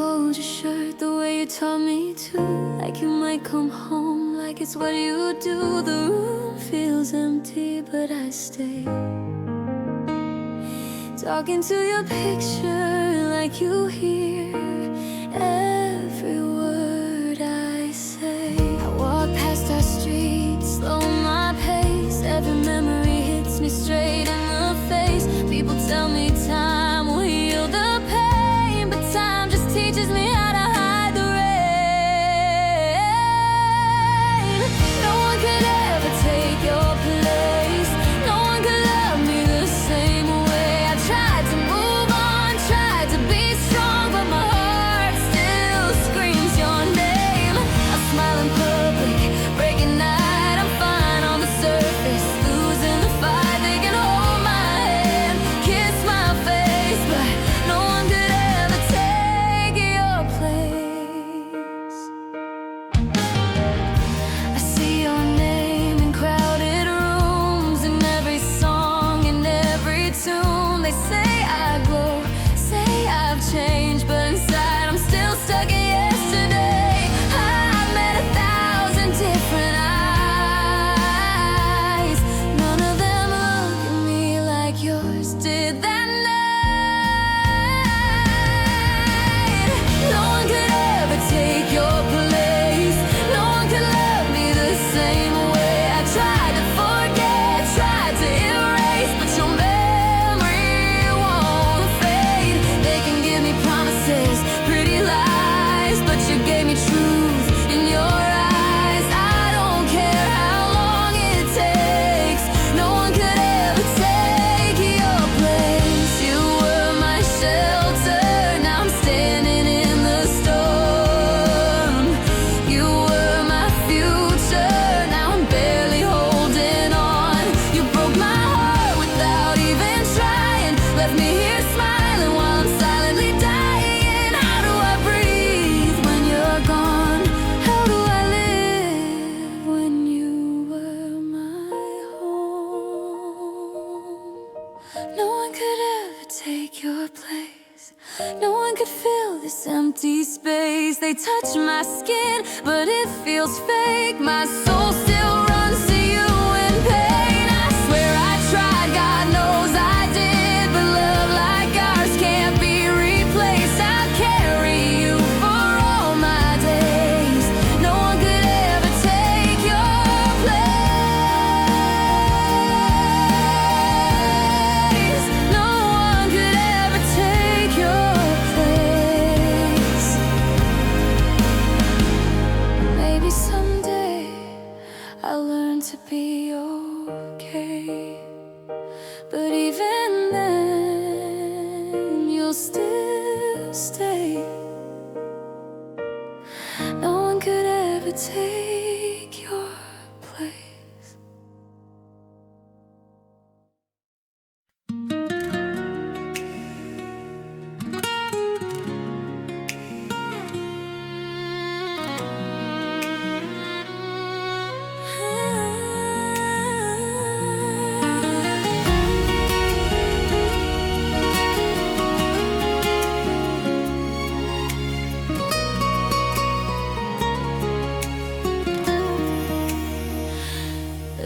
fold your shirt the way you taught me to. Like you might come home, like it's what you do. The room feels empty, but I stay, talking to your picture like you hear every word I say. I walk past our streets, slow my pace. Every memory hits me straight in the face. People tell me time will heal the pain, but time just teaches me how to hide the rain. No one could ever take your place. No one could love me the same way. I tried to move on, tried to be strong, but my heart still screams your name. I smile in public, break at night. I'm fine on the surface, losing the fight. They can hold my hand, kiss my face, but no one could ever take your place. I see your name in crowded rooms, in every song, in every tune. They say I glow, say I've changed, but inside I'm still stuck in yesterday. I've met 1,000 different eyes. None of them look at me like yours did that night. No one could ever take your place. No one could love me the same way. I tried to forget, tried to erase, but your memory won't fade. They can give me promises, pretty lies, but you gave me truth in your eyes. I don't care how long it takes. No one could ever take your place. You were my shelter, now I'm standing in the storm. You were my future, now I'm barely holding on. You broke my heart without even trying, left me here smiling while I'm silently dying. How do I breathe when you're gone? How do I live when you were my home? No one could ever take your place. No one could fill this empty space. They touch my skin, but it feels fake. My soul still runs to you in pain. I swear I tried, God knows I did, but love like ours can't be replaced. I'll carry you for all my days. No one could ever take your place. No one could ever take your place. Maybe someday I'll learn to be okay, but even then you'll still stay. No one could ever take your place.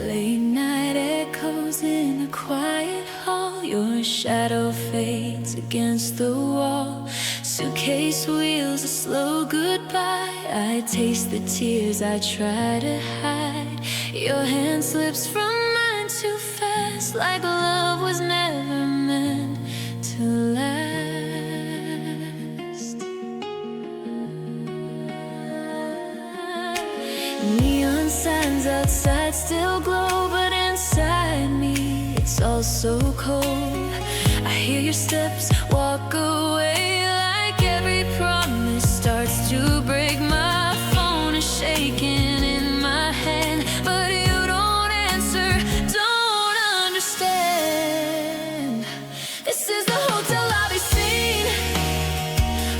Late night echoes in a quiet hall. Your shadow fades against the wall. Suitcase wheels a slow goodbye. I taste the tears I try to hide. Your hand slips from mine too fast, like love was never meant to last. Neon signs outside still glow, but inside me it's all so cold. I hear your steps walk away, like every promise starts to break. My phone is shaking in my hand, but you don't answer, don't understand. This is the hotel lobby scene,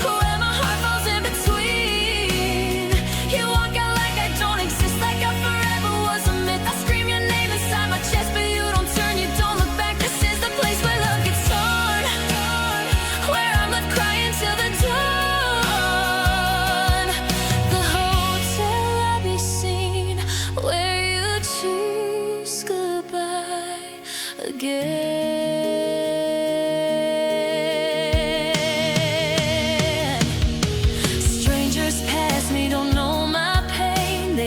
where my heart falls in between. You walk out like I don't exist, like I forever was a myth. I scream your name inside my chest, but you don't turn, you don't look back. This is the place where love gets torn.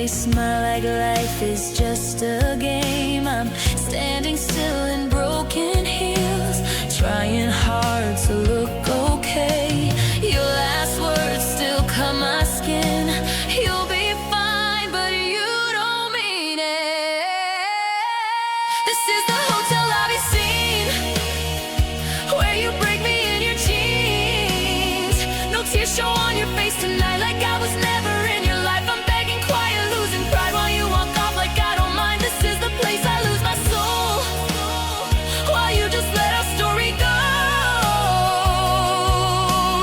smile like life is just a game. I'm standing still in broken heels, trying hard to look okay. Your last words still cut my skin. You'll be fine, but you don't mean it. This is the hotel lobby scene, where you break me in your jeans. No tears show on your face tonight, like I was never in your life. I'm begging quiet, losing pride while you walk off like I don't mind. This is the place I lose my soul, while you just let our story go.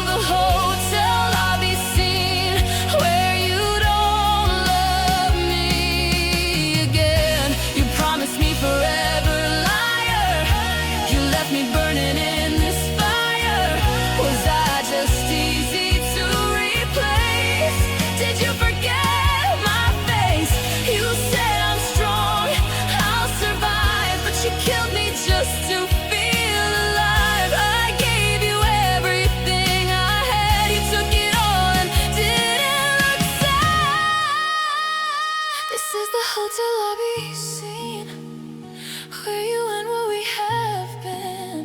The hotel lobby scene, where you don't love me again. You promised me forever, liar. You left me burning in this fire. Was I just easy to replace? Did you forget my face? You said I'm strong, I'll survive, but you killed me just to feel alive. I gave you everything I had, you took it all and didn't look sad. This is the hotel lobby scene, where you and what we have been.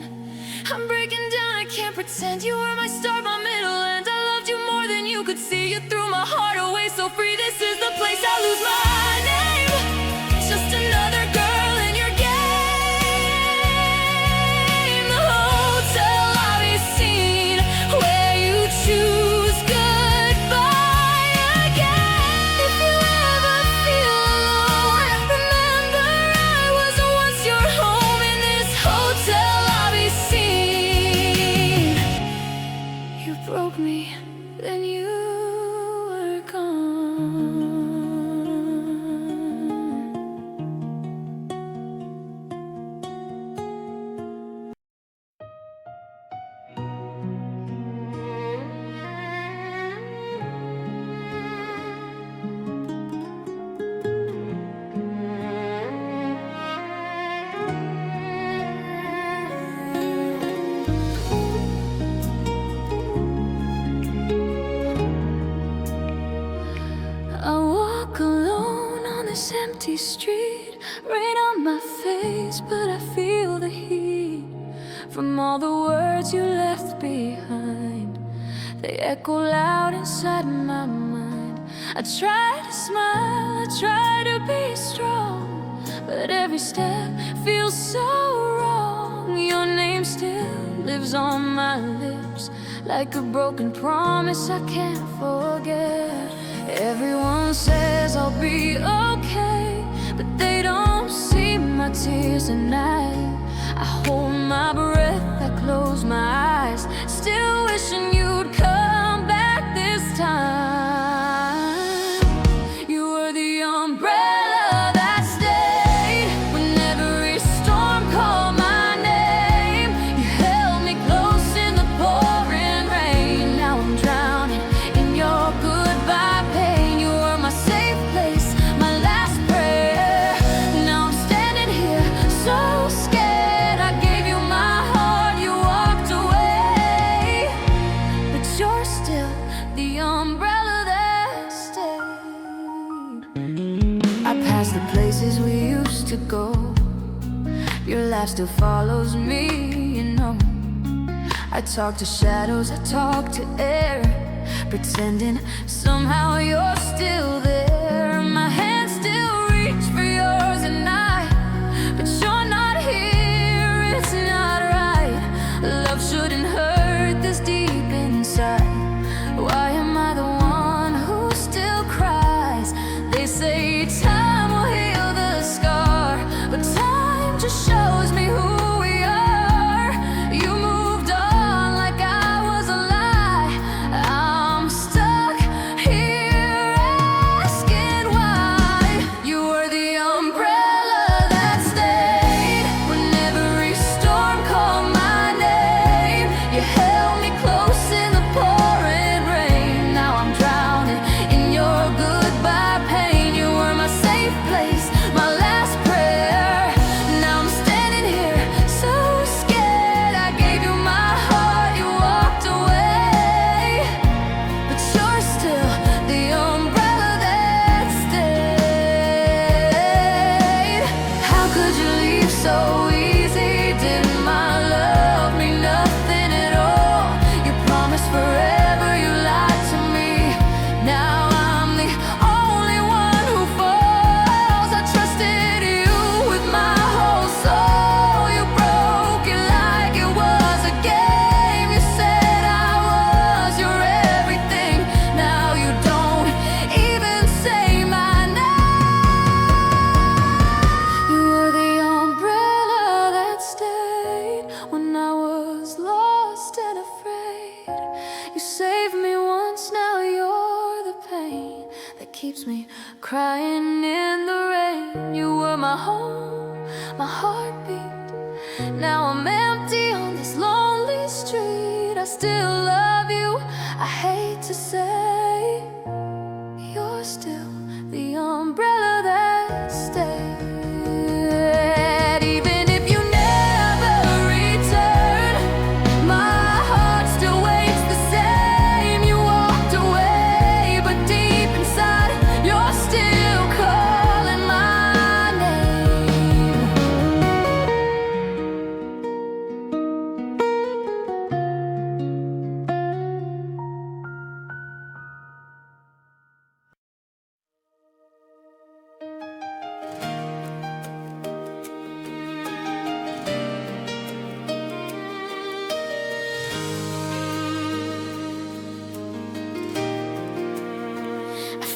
I'm breaking down, I can't pretend. You were my start, my middle, and I loved you more than you could see. You threw my heart away so free. This is the place I lose my name, just another girl in your game. The hotel lobby scene, where you choose goodbye again. If you ever feel alone, remember I was once your home in this hotel lobby scene. You broke me, then you were gone. I walk alone on this empty street, rain on my face, but I feel the heat from all the words you left behind. They echo loud inside my mind. I try to smile, I try to be strong, but every step feels so wrong. Your name still lives on my lips, like a broken promise I can't forget. Everyone says I'll be okay, but they don't see my tears tonight. I hold my breath, I close my eyes, still wishing you'd come back this time. You were the umbrella that stayed when every storm called my name. You held me close in the pouring rain. Now I'm drowning in your goodbye pain. You were my safe place, my last prayer. Now I'm standing here so scared. I gave you my heart, you walked away, but you're still the umbrella that stayed. I pass the places we used to go, your laugh still follows me, you know. I talk to shadows, I talk to air, pretending somehow you're still there. My hands still reach for yours at night, but you're not here, it's not right. Love shouldn't hurt this deep inside. Why am I the one who still cries? They say time will heal the scar, but time just shows me who we are. You moved on like I was a lie. I'm stuck here keeps me crying in the rain. You were my home, my heartbeat. Now I'm empty on this lonely street. I still love you, I hate to say. You're still the umbrella that stayed. Even if you never return, my heart still waits the same. You walked away, but deep inside, you're still calling my name.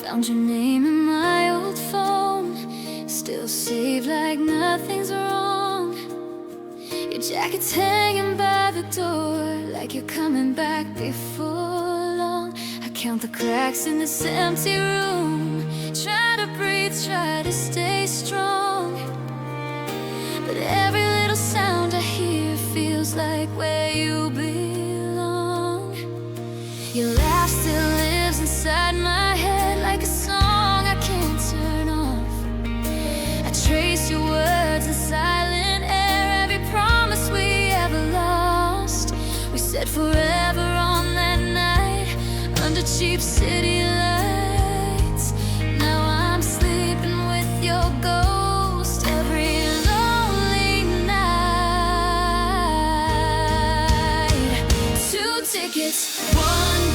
Found your name in my old phone, still saved like nothing's wrong. Your jacket's hanging by the door, like you're coming back before long. I count the cracks in this empty room, try to breathe, try to stay strong. But every little sound I hear feels like where you belong. Your laugh still lives inside my head, like a song I can't turn off. I trace your words in silent air, every promise we ever lost. We said forever on that night, under cheap city lights. Now I'm sleeping with your ghost every lonely night. 2 tickets, 1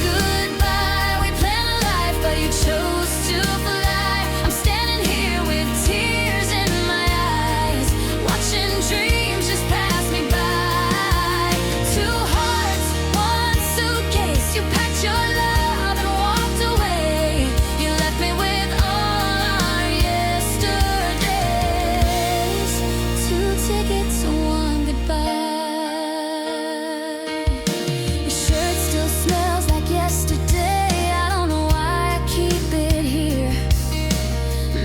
goodbye. We planned a life, but you chose to fly. I'm standing here with tears in my eyes, watching dreams just pass me by. 2 hearts, 1 suitcase. You packed your love and walked away. You left me with all our yesterdays. 2 tickets, 1 goodbye. Your shirt still smells like yesterday. I don't know why I keep it here.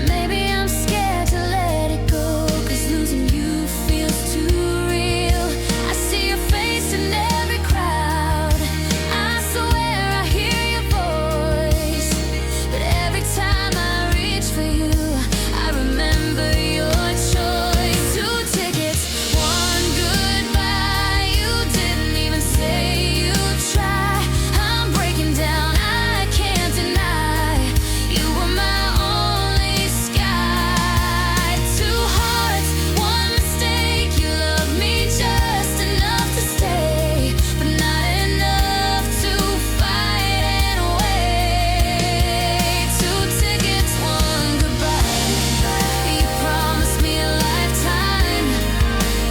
Maybe I'm scared to let it go, 'cause losing you feels too real. I see your face in every crowd, I swear I hear your voice. But every time I reach for you, I remember your choice. 2 tickets, 1 goodbye. You didn't even say you'd try. I'm breaking down, I can't deny. You were my only sky. 2 hearts, 1 mistake. You loved me just enough to stay, but not enough to fight and wait. 2 tickets, 1 goodbye. You promised me a lifetime,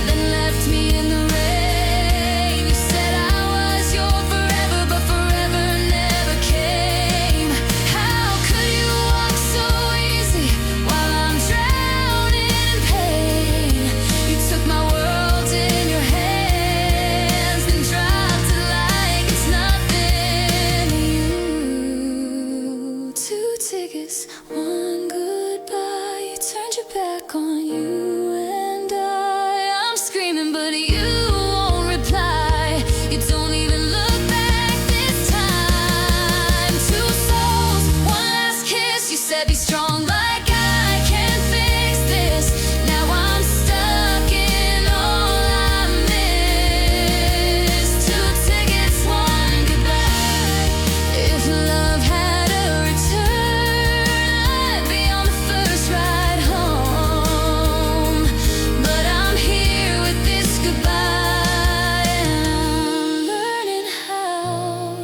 then left me in the rain. You said I was your forever, but forever never came. How could you walk so easy while I'm drowning in pain? You took my world in your hands, then dropped it like it's nothing to you. 2 tickets, 1 goodbye. You turned your back on you and I'm screaming, but you won't reply. You don't even look back this time. 2 souls, 1 last kiss. You said be strong, like I can fix this. Now I'm stuck in all I miss. 2 tickets, 1 goodbye. If love had a return, I'd be on the first ride home. But I'm here with this goodbye, and I'm learning how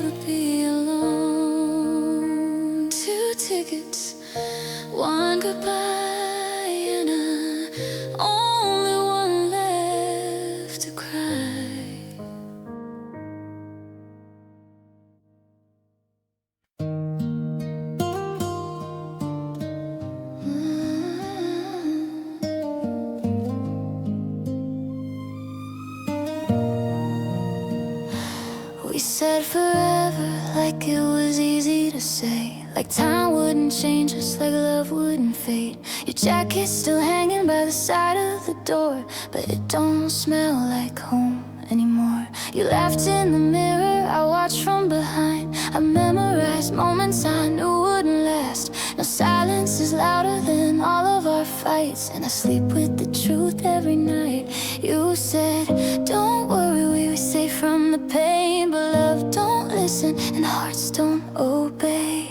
to be alone. 2 tickets, 1 goodbye, and only 1 left to cry. We said forever like it was easy to say, like time wouldn't change us, like love wouldn't fade. Your jacket's still hanging by the side of the door, but it don't smell like home anymore. You laughed in the mirror, I watched from behind. I memorized moments I knew wouldn't last. No, silence is louder than all of our fights, and I sleep with the truth every night. You said, don't worry, we were safe from the pain, but love don't listen and hearts don't obey.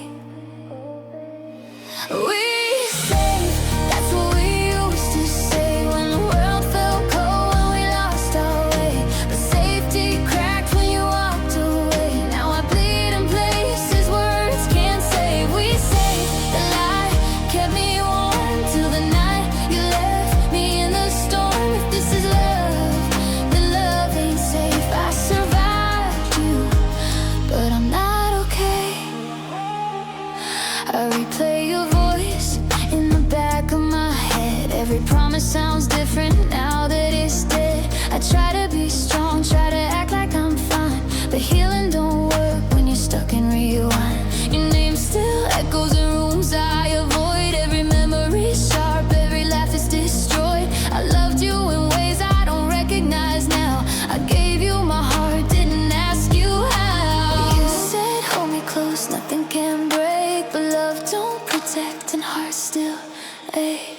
We safe, that's what we used to say when the world felt cold, when we lost our way. But safety cracked when you walked away. Now I bleed in places words can't say. We saved the lie, kept me warm till the night you left me in the storm. If this is love, then love ain't safe. I survived you, but I'm not okay. I replay your voice in the back of my head. Every promise sounds different now that it's dead. I try to be strong, try to act like I'm fine, but healing don't work when you're stuck in rewind. Your name still echoes in rooms I avoid. Every memory sharp, every laugh is destroyed. I loved you in ways I don't recognize now. I gave you my heart, didn't ask you how. You said hold me close, nothing can break, but love don't protect and hearts still ache.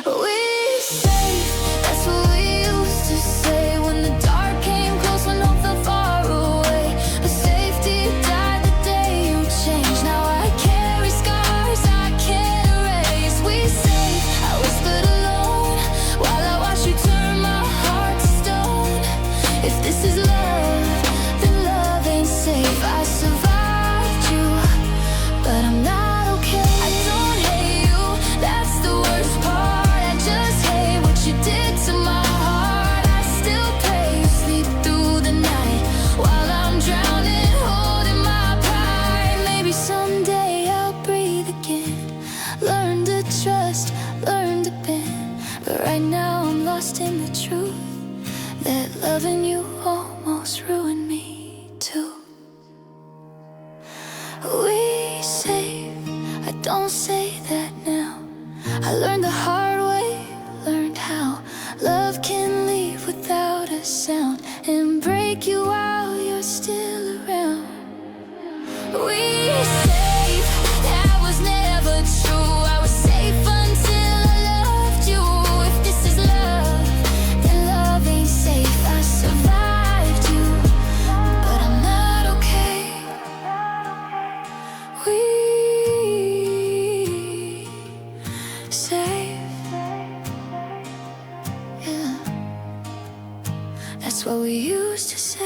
We safe, that's what we used to say when the dark came close, when hope felt far away. But safety died the day you changed. Now I carry scars I can't erase. We safe, I whispered alone while I watched you turn my heart to stone. If this is love, then love ain't safe. I survived you, but I'm not okay. I don't hate you, that's the worst part. I just hate what you did to my heart. I still pray you sleep through the night while I'm drowning, holding my pride. Maybe someday I'll breathe again, learn to trust, learn to bend. But right now I'm lost in the truth that loving you almost ruined me too. We save, I don't say that now. I learned the hard way, learned how love can leave without a sound and break you while you're still around. We safe, that was never true. I was safe until I loved you. If this is love, then love ain't safe. I survived you, but I'm not okay. We safe, yeah, that's what we used to say.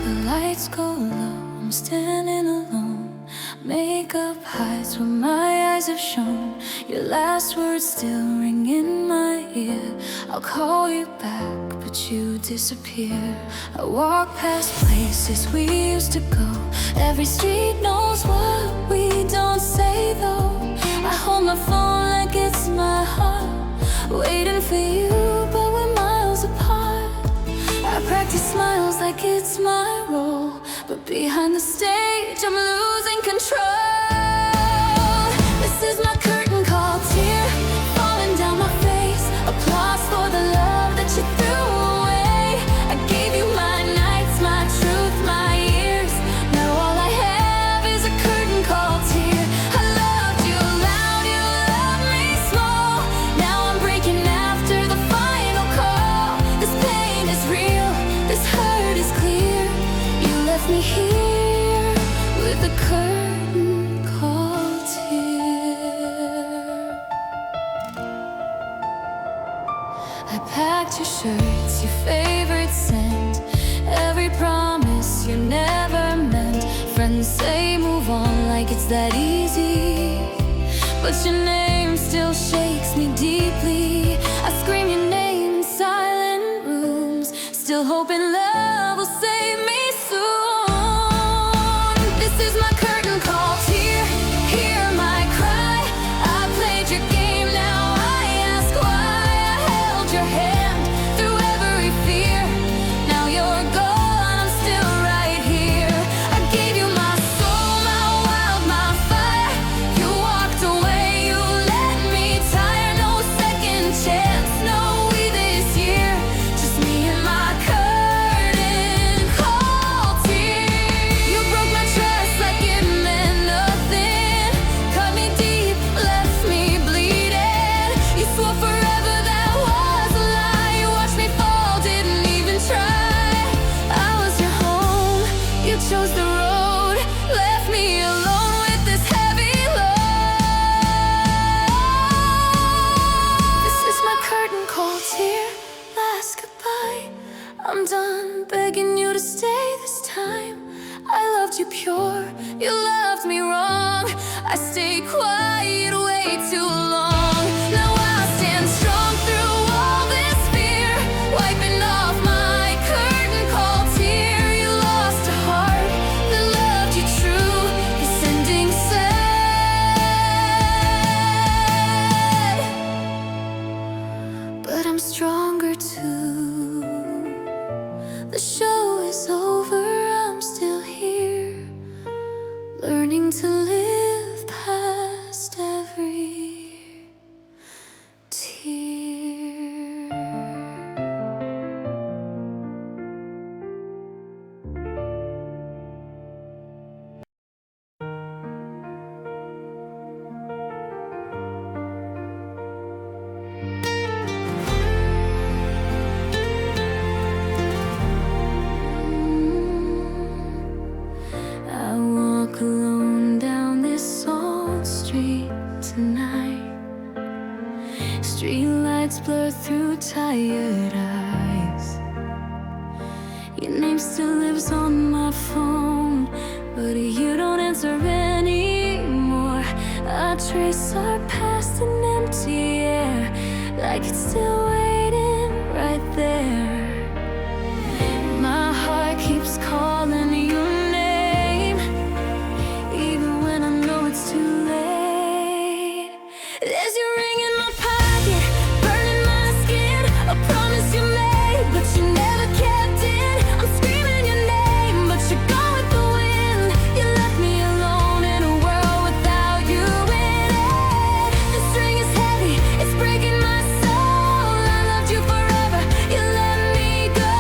The lights go low, I'm standing alone. Makeup hides what my eyes have shown. Your last words still ring in my ear. I'll call you back, but you disappear. I walk past places we used to go. Every street knows what we don't say though. I hold my phone like it's my heart, waiting for you, but we're miles apart. I practice smiles like it's my role, but behind the stage I'm losing control. This is my curtain call, tear falling down my face. Applause for the love that you threw away. I gave you my nights, my truth, my years. Now all I have is a curtain call, tear. I loved you loud, you loved me small. Now I'm breaking after the final call. This pain is real, this hurt is clear. You left me here with a curtain call, tear. I packed your shirts, your favorite scent, every promise you never meant. Friends say move on like it's that easy, but your name still shakes me deeply. I scream your name in silent rooms, still hoping love will save me soon. pure. You loved me wrong. I stayed quiet way too long. Now I stand strong through all this fear, wiping off my curtain call tear. You lost a heart that loved you true. It's ending sad, but I'm stronger too. The show is over, I'm still here, learning to live past every tear. I walk alone down this old street tonight. Streetlights blur through tired eyes. Your name still lives on my phone, but you don't answer anymore. I trace our past in empty air, like it's still waiting right there. My heart keeps calling your name, even when I know it's too late. There's your ring in my pocket, burning my skin. A promise you made, but you never kept it. I'm screaming your name, but you're gone with the wind. You left me alone in a world without you in it. This ring is heavy, it's breaking my soul. I loved you forever, you let me go.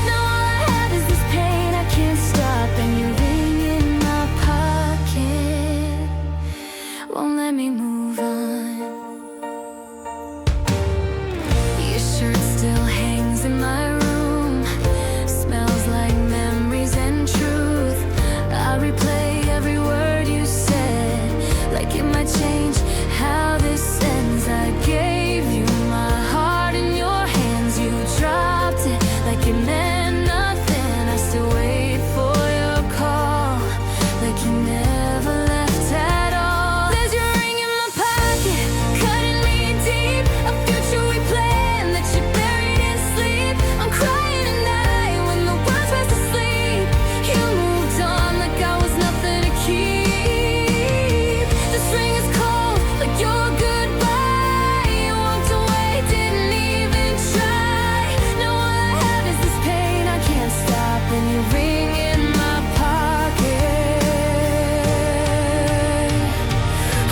Now all I have is this pain I can't stop, and your ring in my pocket won't let me move on. Your shirt still hangs in my room, smells like memories and truth. I replay every word you said, like it might change how this ends. I gave you my heart in your hands, you dropped it like it meant nothing. I still wait for your call, like you never left at all. There's your ring in my pocket, cutting me deep. A future we planned that you buried in sleep. I'm crying at night when the world's fast asleep. You moved on like I was nothing to keep. This ring is cold like your goodbye. You walked away, didn't even try. Now all I have is this pain I can't stop, and your ring in my pocket.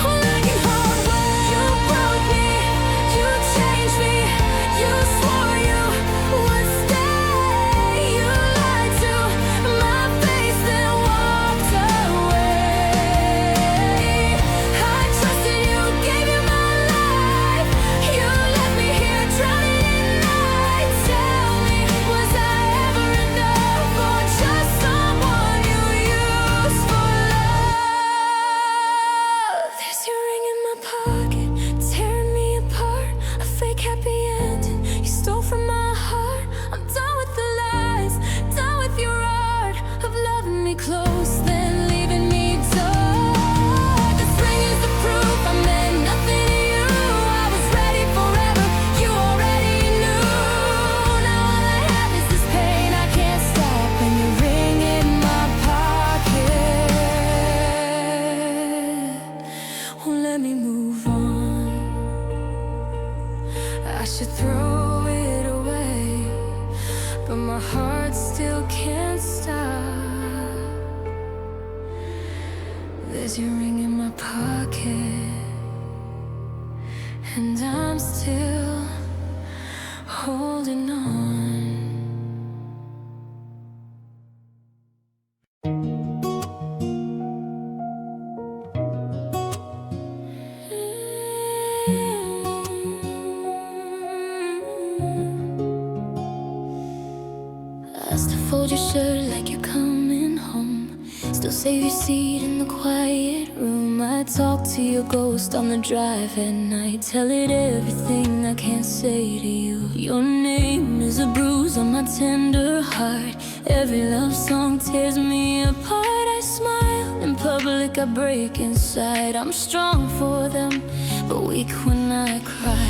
All I can hold when you broke me, you changed me. You swore you would stay. You lied to my face, then walked away. I trusted you, gave you my life. You left me here drowning in night. Tell me, was I ever enough, or just someone you used for love? There's your ring in my pocket, tearing me apart. A fake happy ending you stole from my heart. I'm done with the lies, done with your art of loving me close, then leaving me dark. This ring is the proof I meant nothing to you. I was ready forever, you already knew. Now all I have is this pain I can't stop, and your ring in my pocket won't let me move on. I should throw it away, but my heart still can't stop. There's your ring in my pocket, and I'm still holding on. I still fold your shirt like you're coming home. Still save your seat in the quiet room. I talk to your ghost on the drive at night. Tell it everything I can't say to you. Your name is a bruise on my tender heart. Every love song tears me apart. I I break inside. I'm strong for them, but weak when I cry.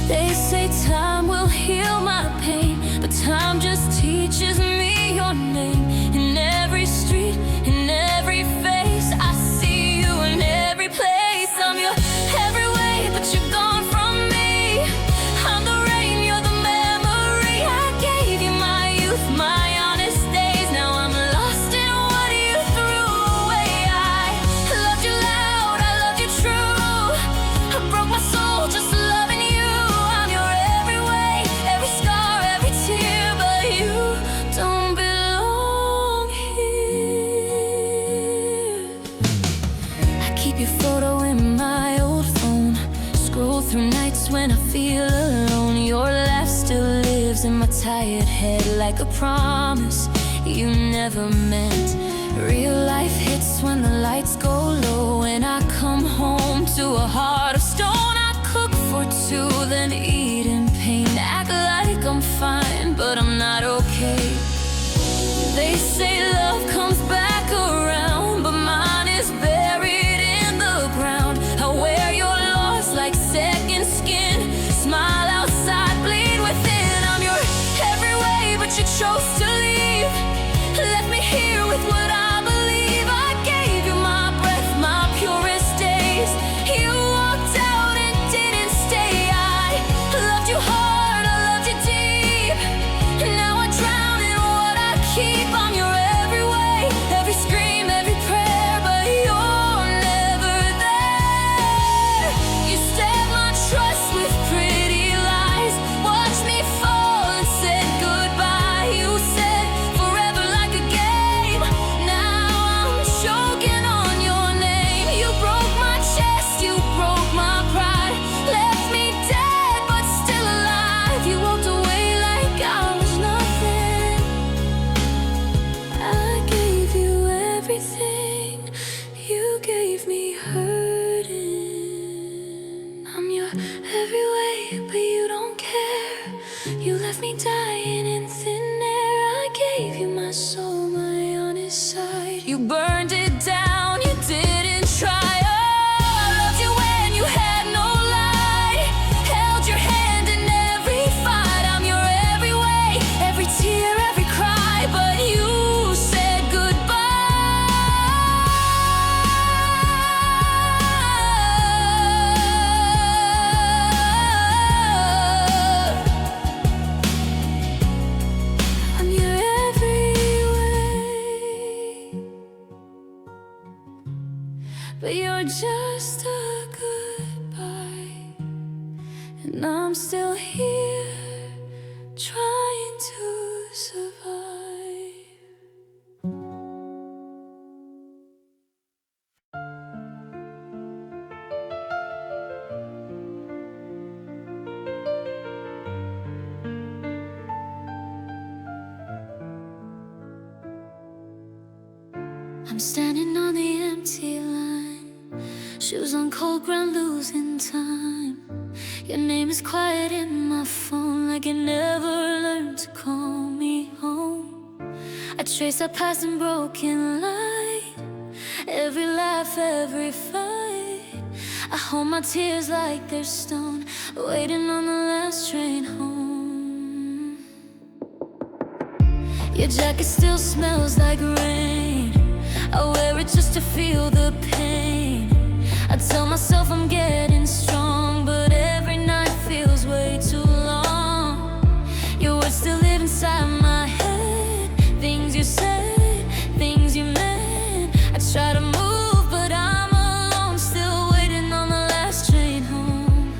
They say time will heal my pain, but time just teaches me your name. In every street, in every face, I see you in every place. I'm your every way, but you're gone from me. I'm the rain, you're the memory. I gave you my youth, my honest days. Now I'm lost in what you threw away. I loved you loud, I loved you true. I broke my soul just loving you. I'm your every way, every scar, every tear, but you don't belong here. I keep your photo in my old phone, scroll through nights when I feel alone. Your laugh still lives in my tired head like a promise you never meant. Real life hits when the lights go low, and I come home to a heart of stone. I cook for two, then eat in pain. Act like I'm fine, but I'm not okay. They say love comes back around, but mine is buried in the ground. I wear your loss like second skin. Smile outside, bleed within. I'm your every way, but you chose to leave. Left me here with what I believe. I gave you my breath, my purest days. You walked out and didn't stay. I loved you hard, I loved you deep. Now I drown in what I keep. I'm your every way, every scream, every prayer, but you're never there. You stabbed my trust with pretty lies, watched me fall and said goodbye. You said forever like a game. Now I'm choking on your name. You broke my chest, you broke my pride, left me dead but still alive. You walked away like I was nothing. I gave you everything, you gave me hurting. I'm your every way, but you don't care. You left me dying in thin air. I gave you my soul, my honest side. You burned it down, you didn't try. Oh, I loved you when you had no light. Held your hand in every fight. I'm your every way, every tear, every cry, but you said goodbye. I'm your every way, but you're just a goodbye. And I'm still here, trying to survive. I'm standing on the empty line, shoes on cold ground, losing time. Your name is quiet in my phone, like you never learned to call me home. I trace our past in broken light, every laugh, every fight. I hold my tears like they're stone, waiting on the last train home. Your jacket still smells like rain, I wear it just to feel the pain. I tell myself I'm getting strong, but every night feels way too long. Your words still live inside my head, things you said, things you meant. I try to move, but I'm alone, still waiting on the last train home.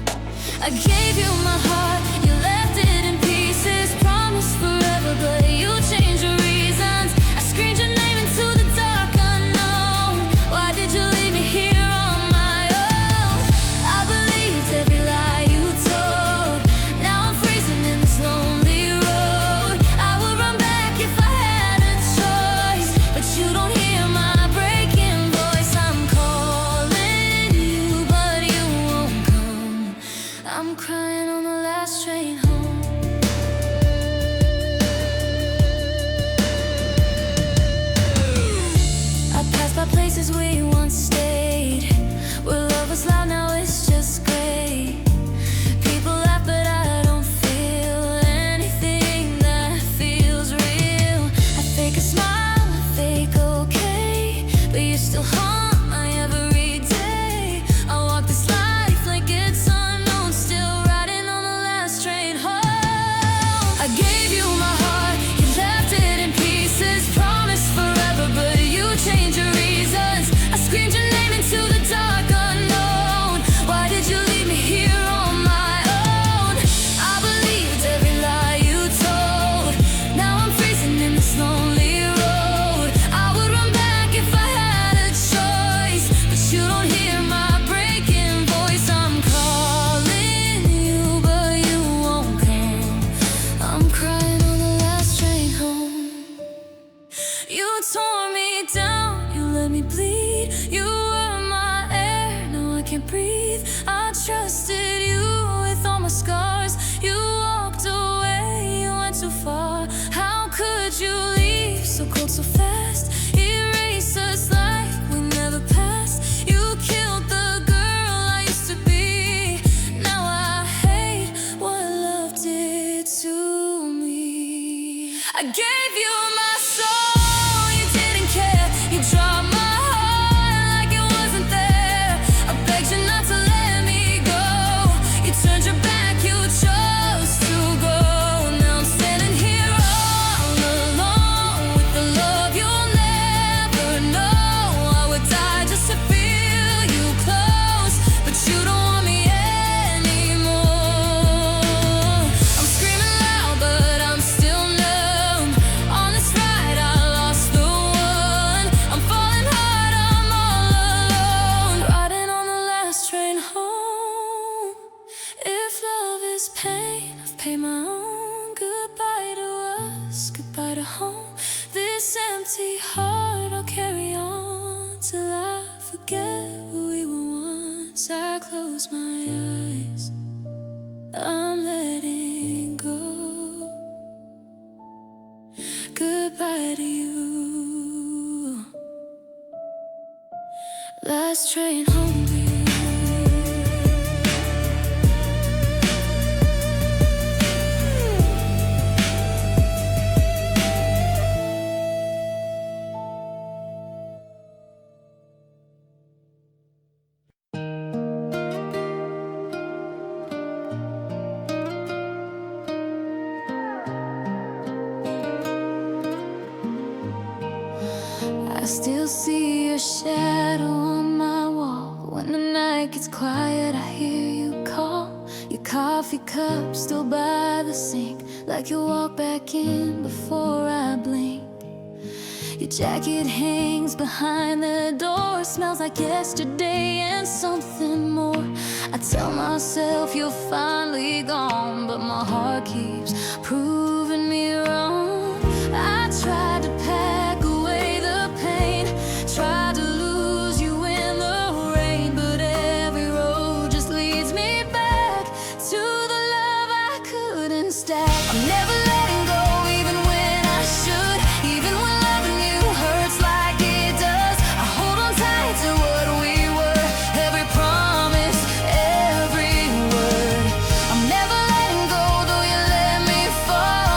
I gave you my heart, you left it in pieces. Promised forever, but you changed your reasons. I screamed your name into the dark unknown. Why did you leave me here on my own? I believed every lie you told. Now I'm freezing in this lonely road. I would run back if I had a choice, but you don't hear my breaking voice. I'm calling you, but you won't come. I'm crying on the last train home. I passed by places we once still haunt my every day. I walk this life like it's unknown, still riding on the last train home. I gave you my heart, you left it in pieces. Promised forever, but you changed your reasons. I screamed your name into the dark unknown. Why did you leave me here on my own? I believed every lie you told. Now I'm freezing in this lonely road. I would run back if I had a choice, but you don't hear my breaking voice. I'm calling you, but you won't come. I'm crying on the last train home. You tore me down, you let me bleed. You were my air, now I can't breathe. I trusted you with all my scars. You walked away, you went too far. How could you leave so cold, so fast? Erase us like we never passed. You killed the girl I used to be. Now I hate what love did to me. I gave you my soul, you didn't care. You dropped my heart like it wasn't there. I begged you not to let me go. You turned your back, you chose to go. Now I'm standing here all alone with the love you'll never know. I would die just to feel you close, but you don't want me anymore. I'm screaming loud, but I'm still numb. On this ride, I lost the one. I'm falling hard, I'm all alone, riding on the last train home. If love is pain, I've paid my own. Goodbye to us, goodbye to home. This empty heart I'll carry on till I forget who we were once. I close my eyes, I'm letting go. Goodbye to you. Last train home to you. I still see your shadow on my wall. When the night gets quiet, I hear you call. Your coffee cup still by the sink, like you walk back in before I blink. Your jacket hangs behind the door, smells like yesterday and something more. I tell myself you're finally gone, but my heart keeps proving me wrong. I tried to pack away the pain, tried to lose you in the rain, but every road just leads me back to the love I couldn't stack. I'm never letting go, even when I should, even when loving you hurts like it does. I hold on tight to what we were, every promise, every word. I'm never letting go, though you let me fall.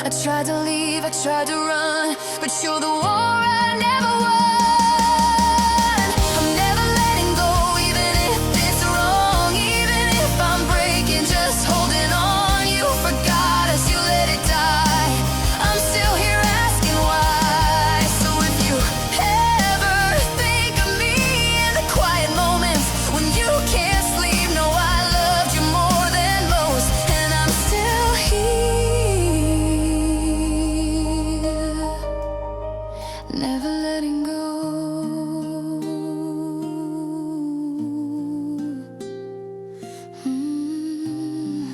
I tried to leave, I tried to run, but you're the war I never won. I'm never letting go, even if it's wrong, even if I'm breaking, just holding on. You forgot us, you let it die. I'm still here asking why. So if you ever think of me in the quiet moments when you can't sleep, know I loved you more than most, and I'm still here, never letting go. Mm.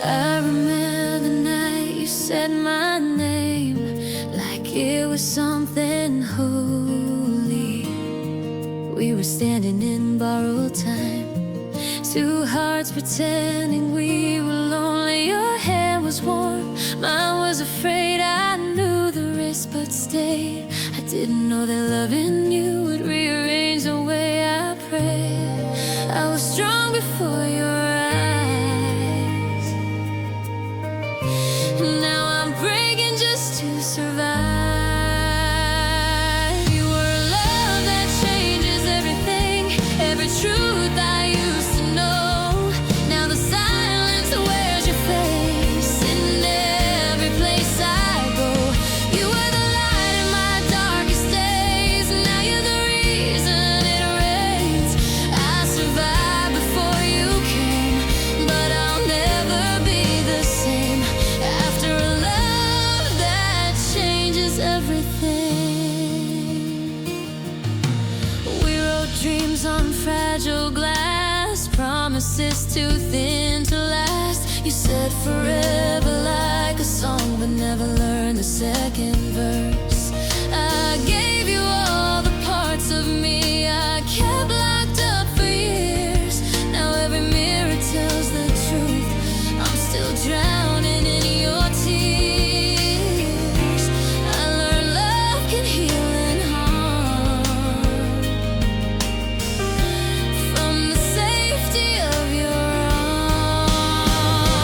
I remember the night you said my name like it was something holy. We were standing in borrowed time, two hearts pretending we were lonely. Your hand was warm, mine was afraid. I knew the risk but stayed. I didn't know that loving you would rearrange the way I prayed. I was strong before your eyes. Now I'm breaking just to survive. You were a love that changes everything, every truth I used to know. Now the silence wears your face in every place I go. You were the light in my darkest days. Now you're the reason it rains. I survived before you came, but I'll never be the same after a love that changes everything. We wrote dreams on fragile glass, promises too thin to last. You said forever like a song, but never learned the second verse. I gave you all the parts of me I kept locked up for years. Now every mirror tells the truth, I'm still drowning in your tears. I learned love can heal and harm from the safety of your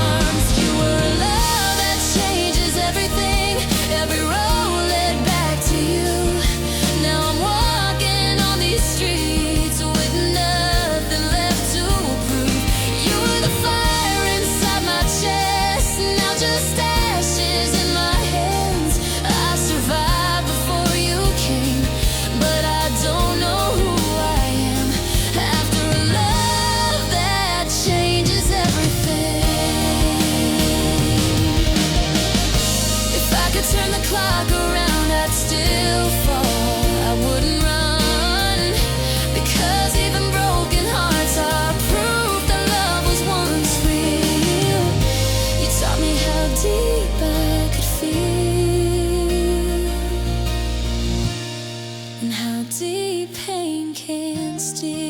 arms. You were a love that changes everything, every road led back to you. Now I'm walking on these streets with nothing left to prove. You were the fire inside my chest, now just ashes in my hands. I survived before you came, but I don't know who I am after a love that changes everything. If I could turn the clock around, I'd still fall. I wouldn't run, because even broken hearts are proof that love was once real. You taught me how deep I could feel, and how deep pain can steal.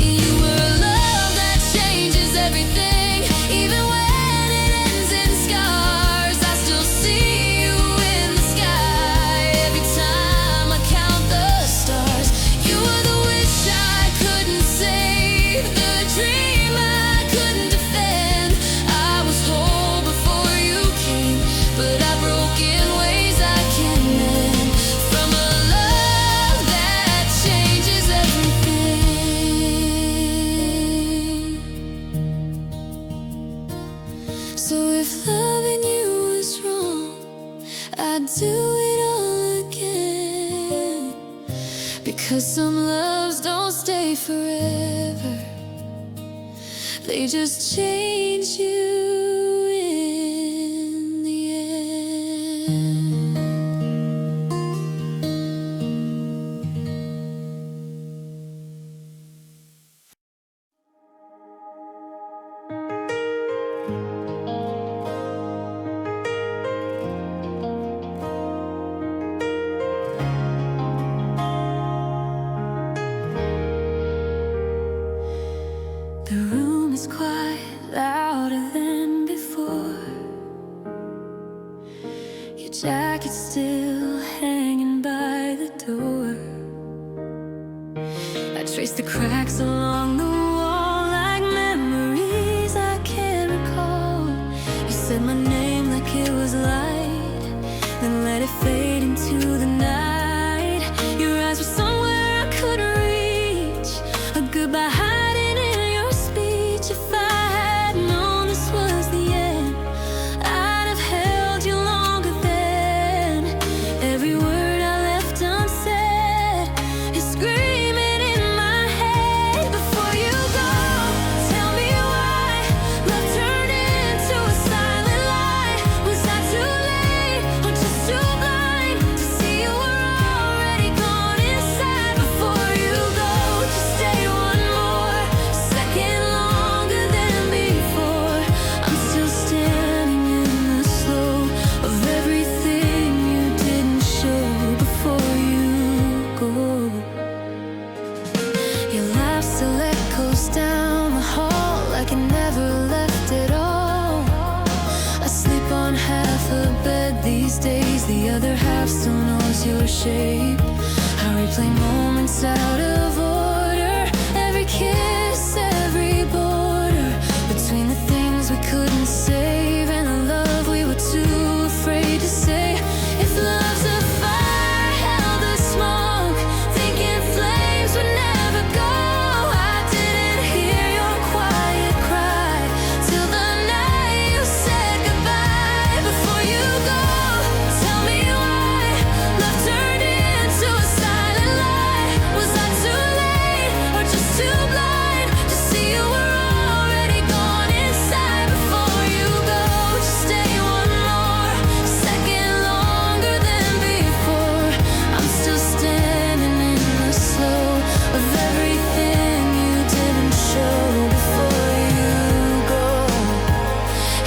You were a love that changes everything, even when it ends in scars. I still see you in the sky every time I count the stars. You were the wish I couldn't save, the dream I couldn't defend. I was whole before you came, but I broke in ways I can't mend. From a love that changes everything. So if loving you is wrong, I'd do it all again. Because some loves don't stay forever, they just change you in the end. room is quiet, louder than before. Your jacket's still hanging by the door. I trace the cracks along the wall like memories I can't recall. You said my name like it was light, then let it fade into the night. Your eyes were somewhere I couldn't reach, a goodbye hiding in your speech. If I had known this was the end, I'd have held you longer then. Every word I left unsaid is screaming in my head. Before you go, tell me why love turned into a silent lie. Was I too late or just too blind to see you were already gone inside? Before you go, just stay one more second longer than before. I'm still standing in the slow of everything you didn't show. Before you go, your laugh still echoes down the hall like it never left at all. I sleep on half a bed these days, the other half still knows your shape. I replay moments out of order, every kiss, every border between the things we couldn't save and the love we were too afraid to say. If love's a fire, held the smoke, thinking flames would never go. I didn't hear your quiet cry till the night you said goodbye. Before you go, tell me why love turned into a silent lie. Was I too late or just too blind to see you were already gone inside? Before you go, just stay one more second longer than before. I'm still standing in the slow of everything you didn't show. Before you go,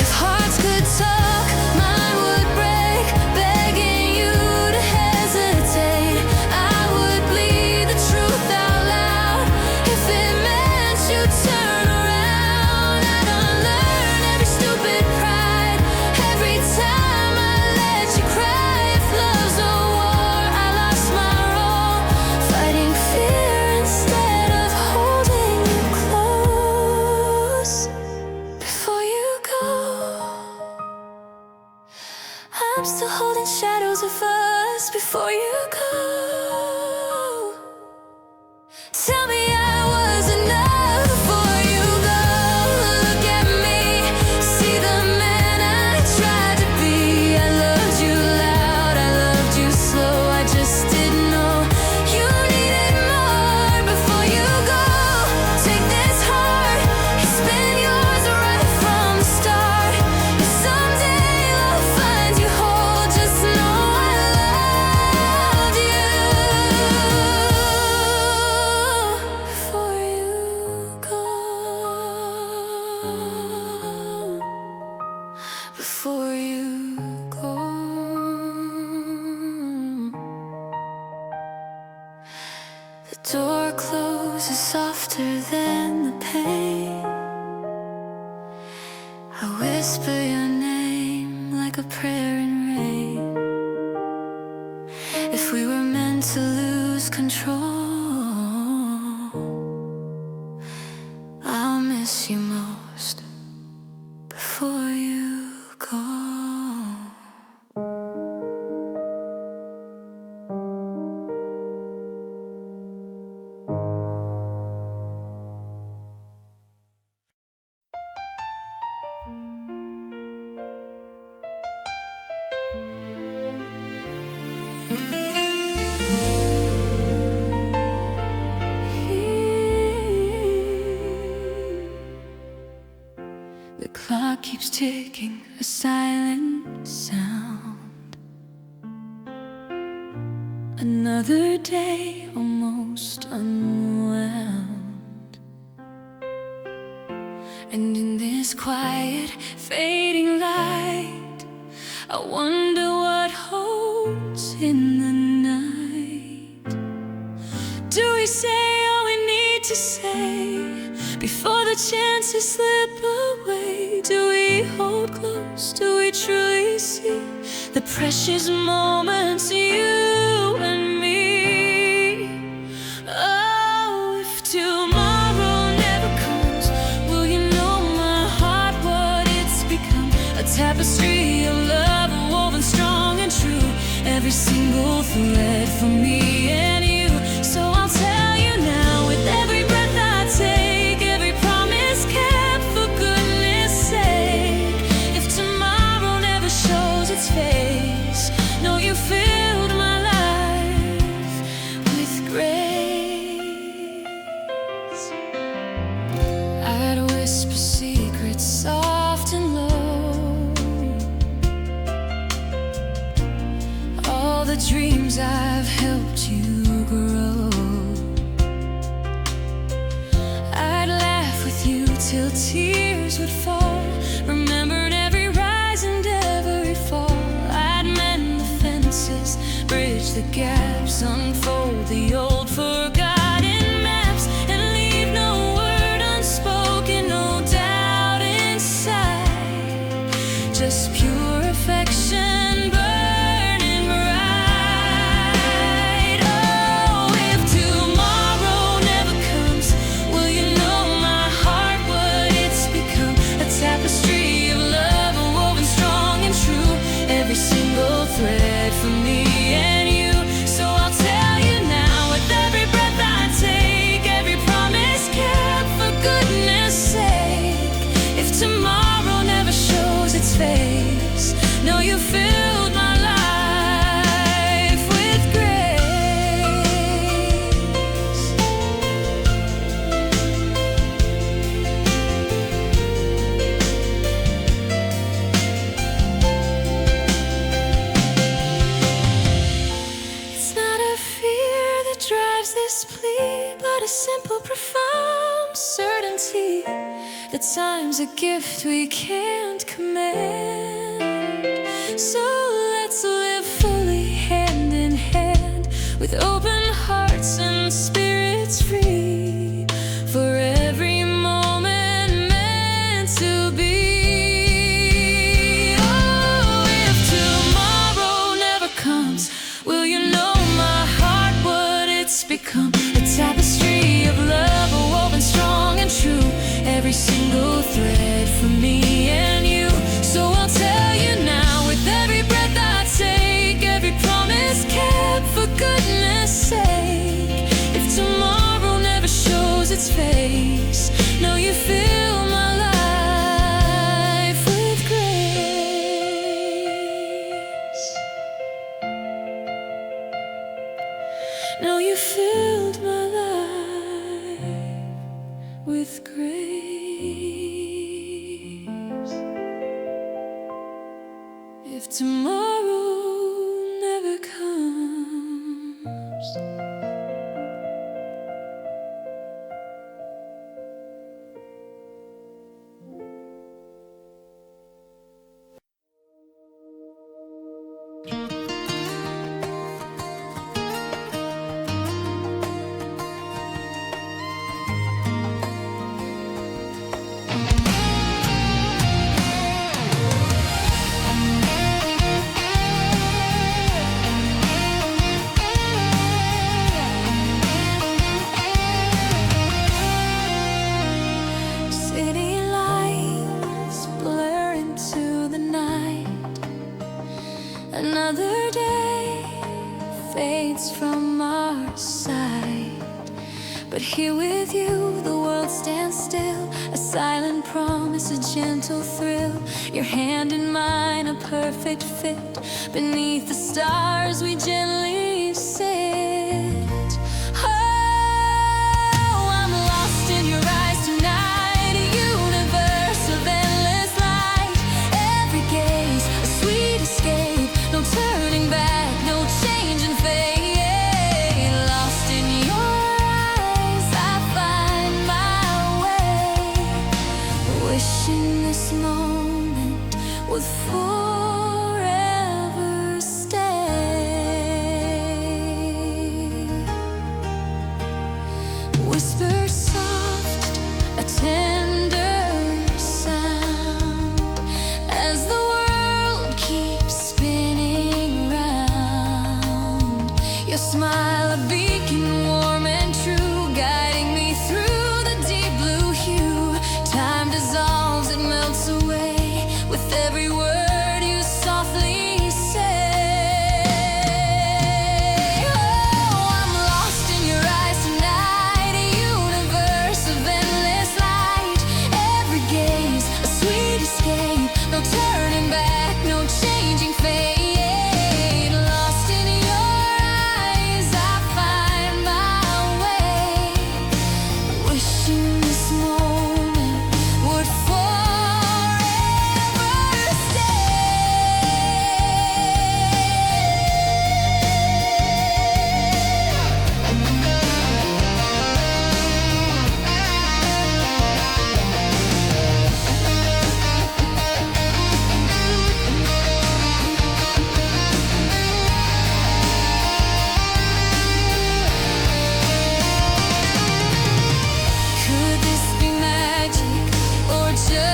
if hearts could talk, mine would break, begging you to hesitate. I would bleed the truth out loud if it meant you'd turn around. I'd unlearn every stupid pride every time I let you cry. If love's a war, I lost my role, fighting fear instead of holding you close. Before you go, I'm still holding shadows of us. Before you go, tell me I was enough. Before you go, look at me, see the man I tried to be. I loved you loud, I loved you slow, I just didn't know you needed more. Before you go, take this heart, it's been yours right from the start. If someday love finds you whole, just know I loved you. Before you go, before you go, the door closes softer than the pain. I whisper your name like a prayer in rain. If we were meant to lose control, I'll miss you most. Before you go. The clock keeps ticking, a silent sound. Another day almost unwound. And in this quiet, fading light, I wonder what holds in the night. Do we say all we need to say before the the chances slip away? Do we hold close? Do we truly see the precious moments, you and me? Oh, if tomorrow never comes, will you know my heart, what it's become? A tapestry of love woven strong and true, every single thread for me and you. So I'll tell you now, with every breath I take, every promise kept, for goodness sake, if tomorrow never shows its face, know you filled my life with grace. I'd whisper secrets soft and low, all the dreams I've helped you grow. I'd laugh with you till tears would fall, remembered every rise and every fall. I'd mend the fences, bridge the gaps, unfold the old forgotten maps, and leave no word unspoken, no doubt inside, just pure affection burning bright. Oh, if tomorrow never comes, will you know my heart, what it's become? A tapestry of love woven strong and true, every single thread for me and you. So I'll tell you now, with every breath I take, every promise kept, for goodness sake, if tomorrow never shows its face, know you filled my life with grace. It's not a fear that drives this plea, but a simple, profound certainty that time's a gift we can't command. So let's live fully, hand in hand, with open hearts and spirits free, for every moment meant to be. Oh, if tomorrow never comes, will you know my heart, what it's become? A tapestry of love woven strong and true, every single thread for me and you. So I'll tell you now, with every breath I take, every promise kept, for goodness sake, if tomorrow never shows its face, know you fill my life with grace. Know you filled my life with grace. If tomorrow never comes. City lights blur into the night, another day fades from our sight. But here with you, the world stands still, a silent promise, a gentle thrill. Your hand in mine, a perfect fit. Beneath the stars we gently sit. Oh, I'm lost in your eyes tonight, a universe of endless light. Every gaze, a sweet escape, no turning back, no change in fate. Lost in your eyes, I find my way, wishing this moment would forever stay. Whisper soft, a tender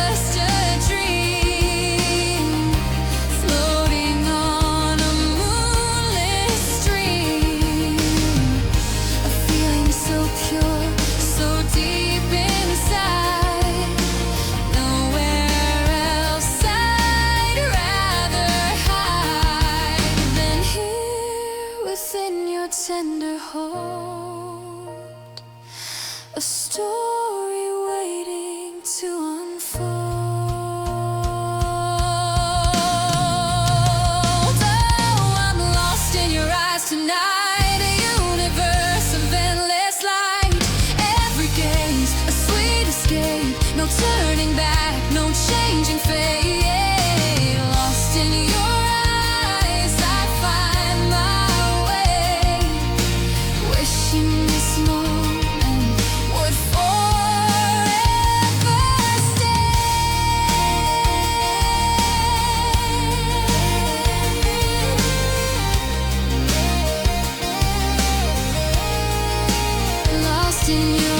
just a dream, floating on a moonlit stream. A feeling so pure, so deep inside. Nowhere else I'd rather hide than here within your tender hold. A story waiting to unfold. Oh, I'm lost in your eyes tonight, a universe of endless light. Every gaze a sweet escape, no turning back, no changing fate. Lost in your eyes, I find my way, wishing this moment would forever stay. Lost in your eyes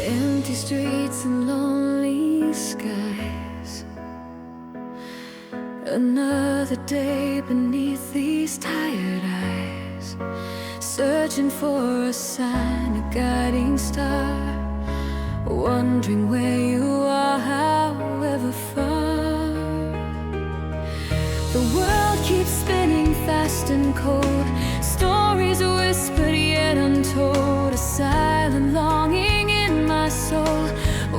empty streets and lonely skies. Another day beneath these tired eyes, searching for a sign, a guiding star, wondering where you are, however far. The world keeps spinning fast and cold, stories whispered yet untold, a silent longing in my soul,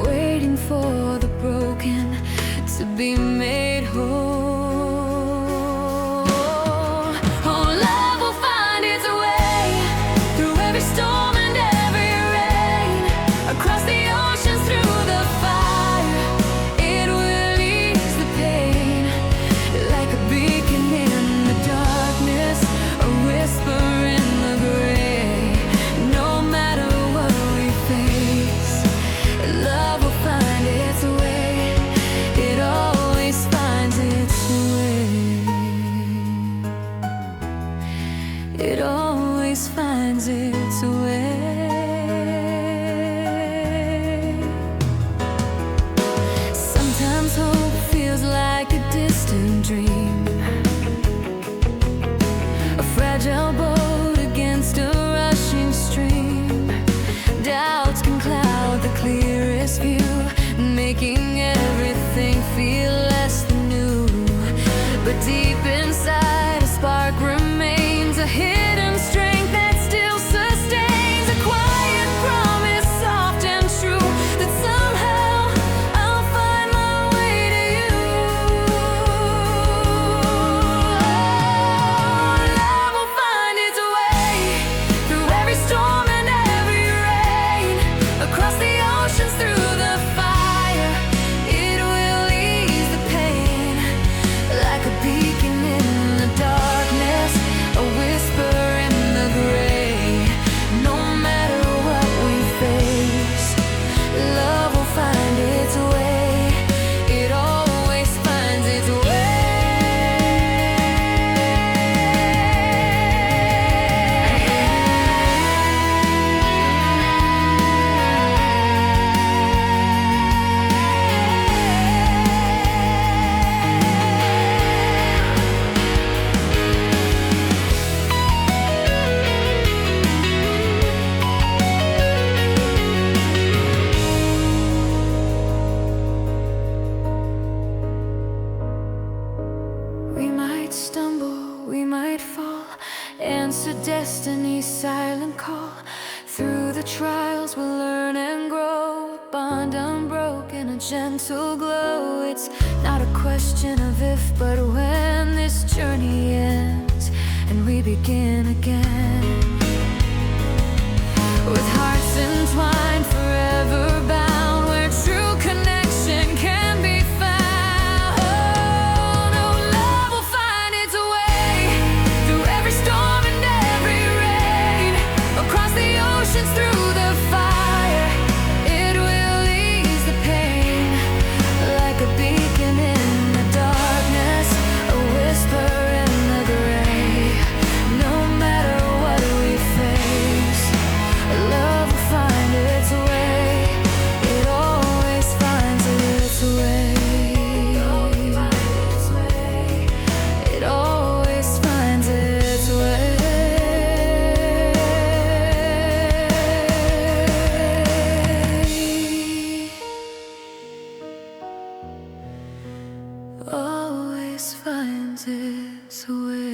waiting for the broken to be made whole. Oh, love will find its way through every storm and every rain, across the oceans, through the fire. It will ease the pain, like a beacon in the darkness, a whisper in the gray. No matter what we face, love will find its way. It always bond unbroken, a gentle glow. It's not a question of if, but when this journey ends and we begin again. With hearts entwined, forever bound, where true connection can be found. Oh, no, love will find its way through every storm and every rain, across the oceans, through the fire. It will ease the pain, like a beacon in the darkness, a whisper in the gray. No matter what we face, love will find its way. It always finds its way. It always finds its way. Always finds its way.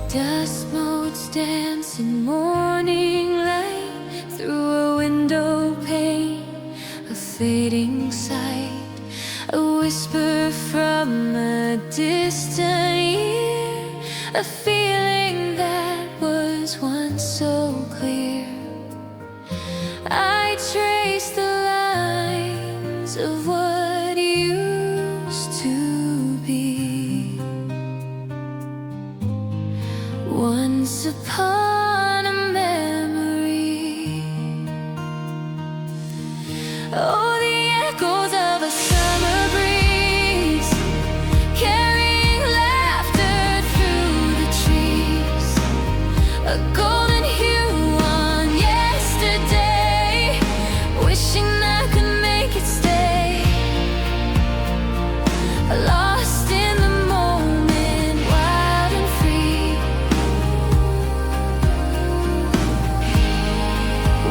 Dust motes dance in morning light through a window pane, a fading sight, a whisper from a distant year, a feeling that was once so clear. I trace the lines of what used to be. Once upon a memory. Oh, the echoes of a summer breeze, carrying laughter through the trees. A golden hue on yesterday, wishing I could make it stay. Lost in the moment, wild and free.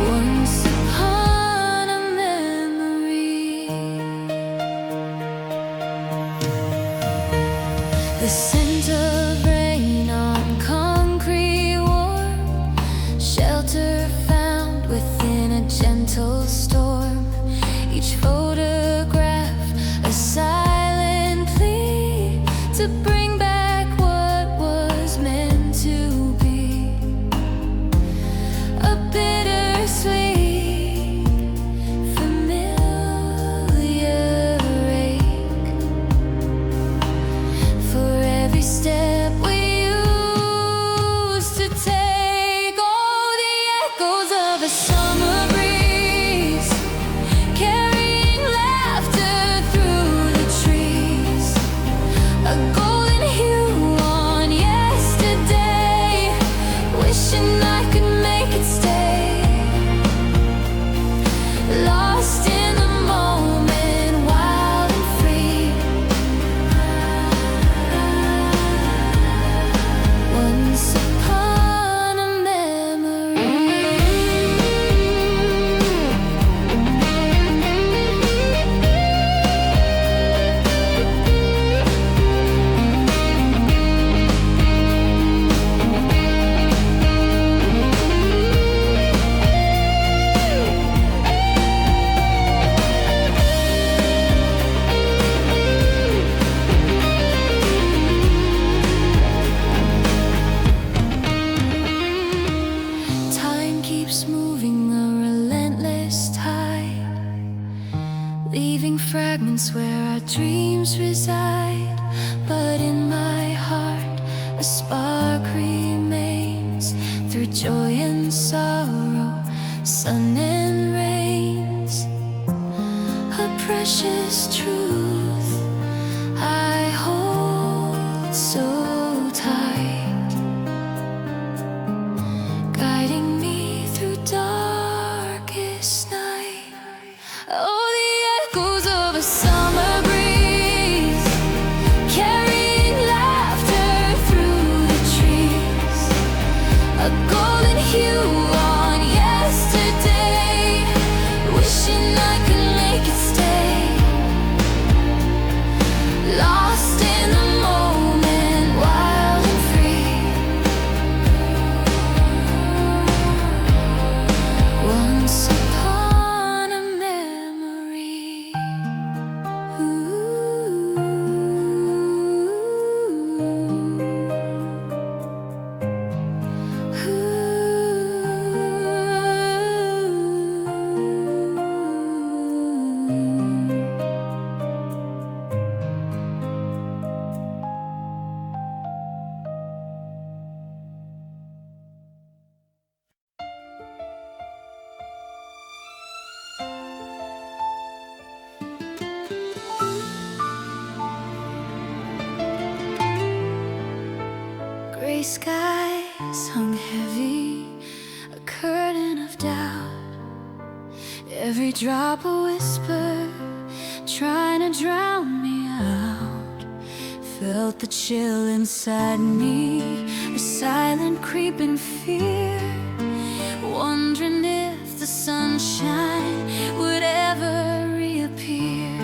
Once upon a memory. The scent of rain on concrete, warm shelter found within a gentle storm. Each photograph a silent plea to bring back what was meant to be. A bittersweet, familiar ache for every step we used to take. Oh, the echoes of a summer breeze, carrying laughter through the trees. A golden hue on yesterday, wishing I could make it stay. Lost in the moment, wild and free. Once upon a memory. Time keeps moving, a relentless tide, leaving fragments where our dreams reside. But in my heart, a spark remains through joy and sorrow, sun and rains. A precious truth I hold so tight, guiding me through darkest night. Oh, the summer breeze, carrying laughter through the trees. A golden hue on yesterday, wishing I could make it stay. Lost in the moment, wild and free. Once upon a memory. Gray skies hung heavy, a curtain of doubt. Every drop a whisper, trying to drown me out. Felt the chill inside me, a silent creeping fear, wondering if the sunshine would ever reappear.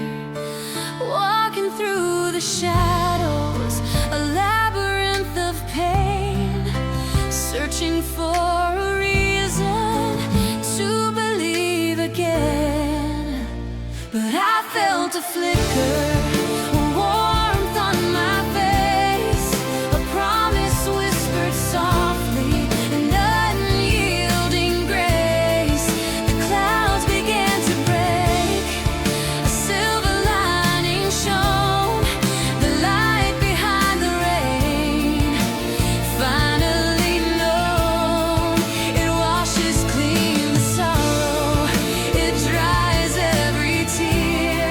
Walking through the shadows, a labyrinth of pain, searching for a reason to believe again. But I felt a flicker, a warmth on my face, a promise whispered softly, an unyielding grace. The clouds began to break, a silver lining shone, the light behind the rain. Finally known, it washes clean the sorrow, it dries every tear,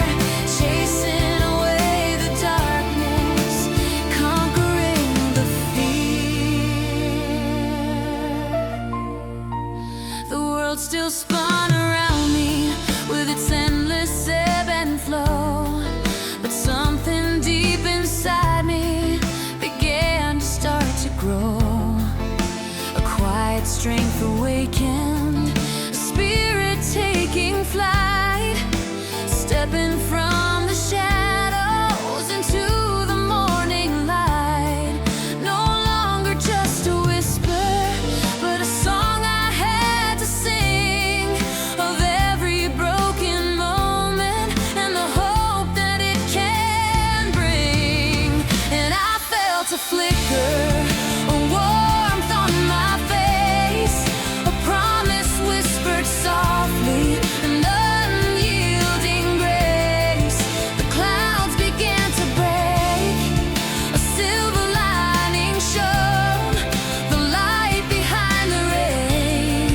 chasing away the darkness, conquering the fear. The world still spun around me with its endless ebb and flow, but something deep inside me began to start to grow. A quiet strength awakened, a spirit taking flight, stepping from the shadows into the morning light. No longer just a whisper, but a song I had to sing, of every broken moment and the hope that it can bring. And I felt a flicker, a warmth on my face, a promise whispered softly, an unyielding grace. The clouds began to break, a silver lining shone, the light behind the rain.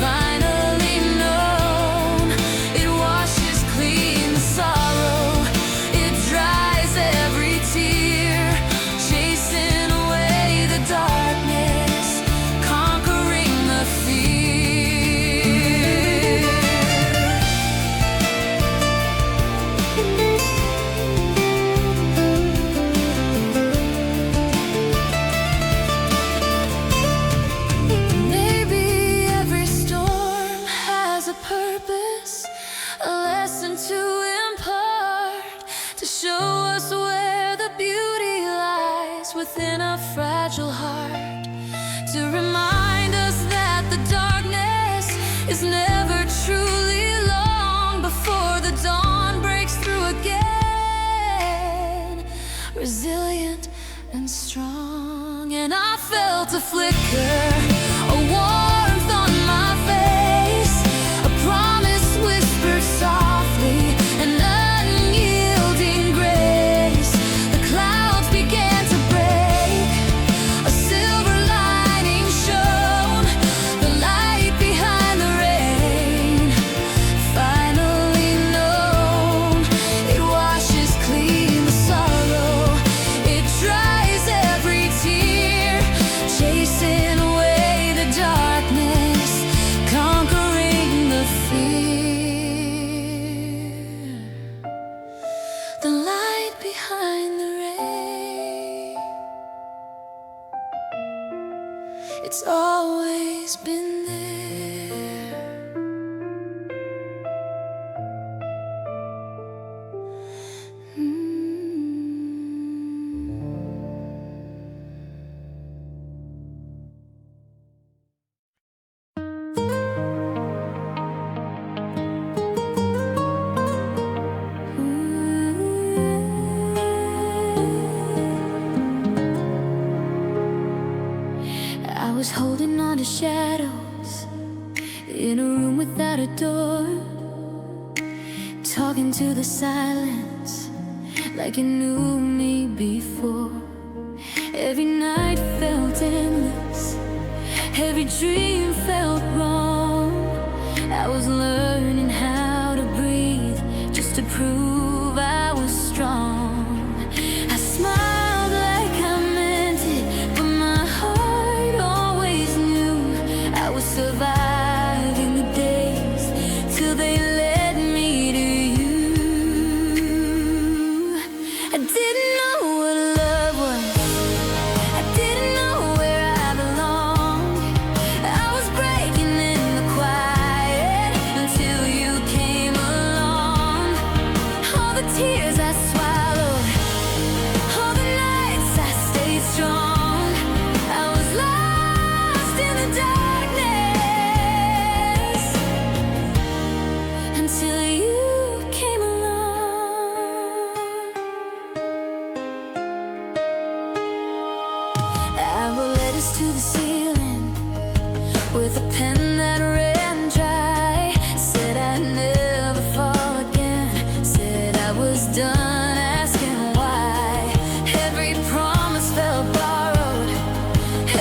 Finally known, it washes clean the sorrow, it dries every tear, chasing away the darkness, conquering the fear. Maybe every storm has a purpose, a lesson to impart, to show us where the beauty lies within a fragile heart, to remind us that the darkness is never truly long before the dawn breaks through again, resilient and strong. And I felt a flicker, a warmth on my face, a promise whispered softly, an unyielding grace. The clouds began to break, a silver lining shone, the light behind the rain. Finally known, it washes clean the sorrow, it dries every tear, chasing It's always been there. I was holding on to shadows in a room without a door, talking to the silence like you knew me before. Every night felt endless, every dream felt wrong. I was learning how to breathe just to prove I was strong. I smiled like I meant it, but my heart always knew I was surviving the days till they led me to you. I didn't know what love was, I didn't know where I belonged. I was breaking in the quiet until you came along. All the tears I swallowed, all the nights I stayed strong. I was lost in the darkness until you came along. I wrote letters to the ceiling with a pen that ran dry. Said I'd never fall again, said I was done asking why. Every promise felt borrowed,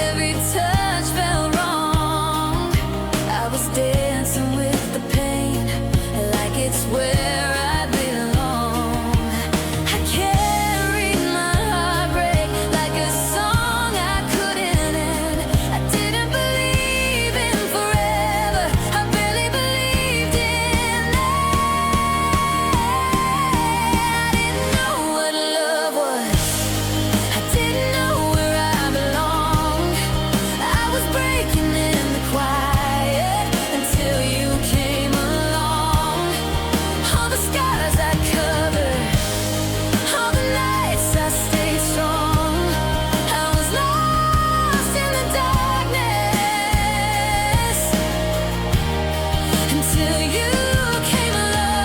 every touch felt wrong. I was dancing with the pain like it's where I belong. I carried my heartbreak like a song I couldn't end. I didn't believe in forever, I barely believed in that. I didn't know what love was, I didn't know where I belonged. I was breaking in the quiet until you came along. All the scars I covered, all the nights I stayed strong. I was lost in the darkness until you came along.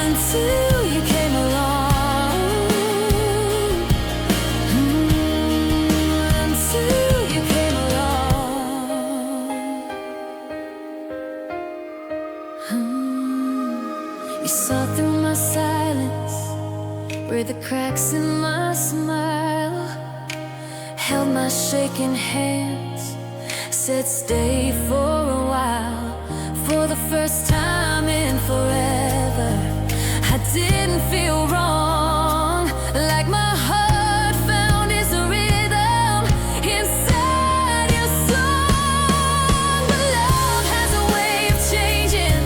Until you came along. Until you came along. You saw through my silence, read the cracks in my smile, held my shaking hands, said stay for a while. For the first time in forever, I didn't feel wrong, like my heart found its rhythm inside your song. But love has a way of changing,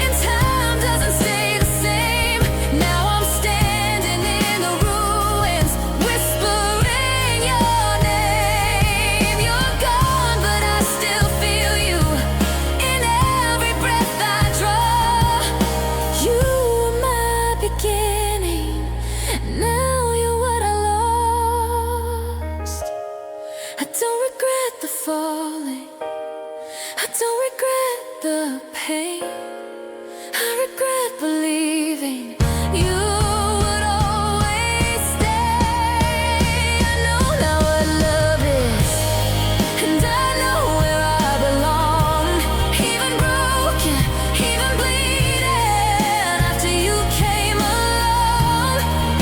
and time doesn't stay the same. Now I'm standing in the ruins, whispering your name. You're gone, but I still feel you in every breath I draw. You were my beginning, now you're what I lost. I don't regret the falling, I don't regret the pain. I regret believing you would always stay. I know now what love is, and I know where I belong. Even broken, even bleeding, after you came along.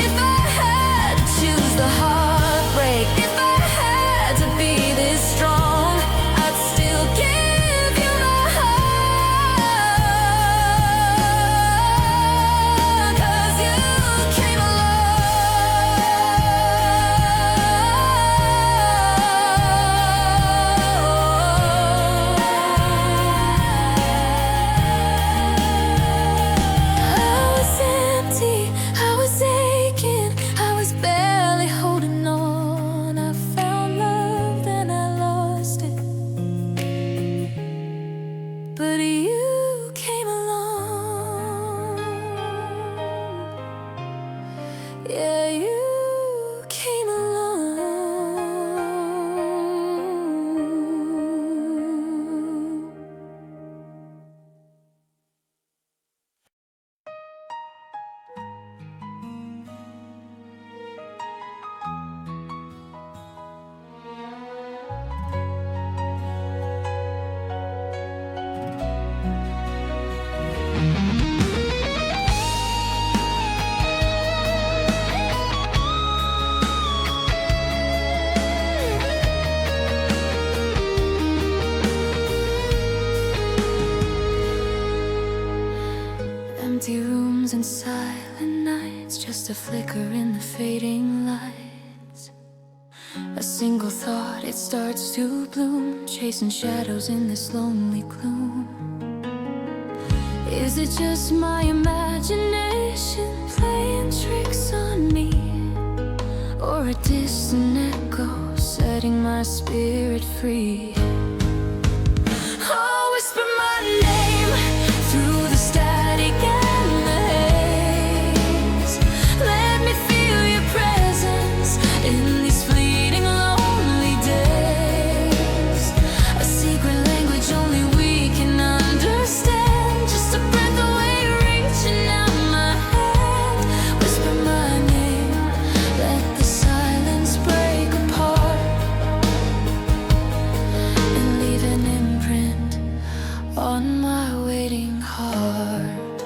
If I had to choose the heartbreak, if I had to be this strong, I'd still give you my heart. just a flicker in the fading lights. A single thought, it starts to bloom, chasing shadows in this lonely gloom. Is it just my imagination playing tricks on me, or a distant echo setting my spirit free? Oh, whisper my name through the static and the haze. Let me feel your presence in these fleeting lonely days. A secret language only we can understand, just a breath away reaching out my hand. Whisper my name, let the silence break apart and leave an imprint on my waiting heart.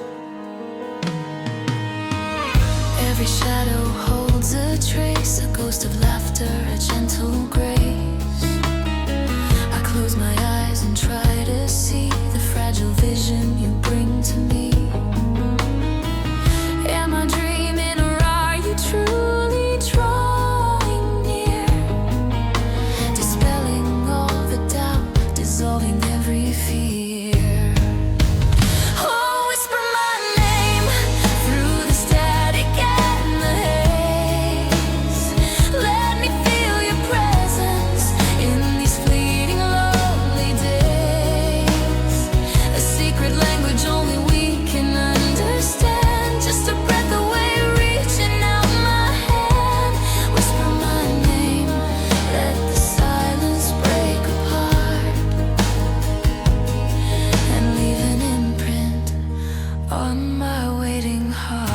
Every shadow holds a trace, a ghost of laughter, a gentle grace. I close my eyes and try to see the fragile vision you bring to me. Am I dreaming, or are you truly drawing near, dispelling all the doubt, dissolving every fear? Oh, whisper my name through the static and the haze. Let me feel your presence in these fleeting lonely days. A secret language only we can understand, just a breath away reaching out my hand. Whisper my name, let the silence break apart and leave an imprint on my waiting heart.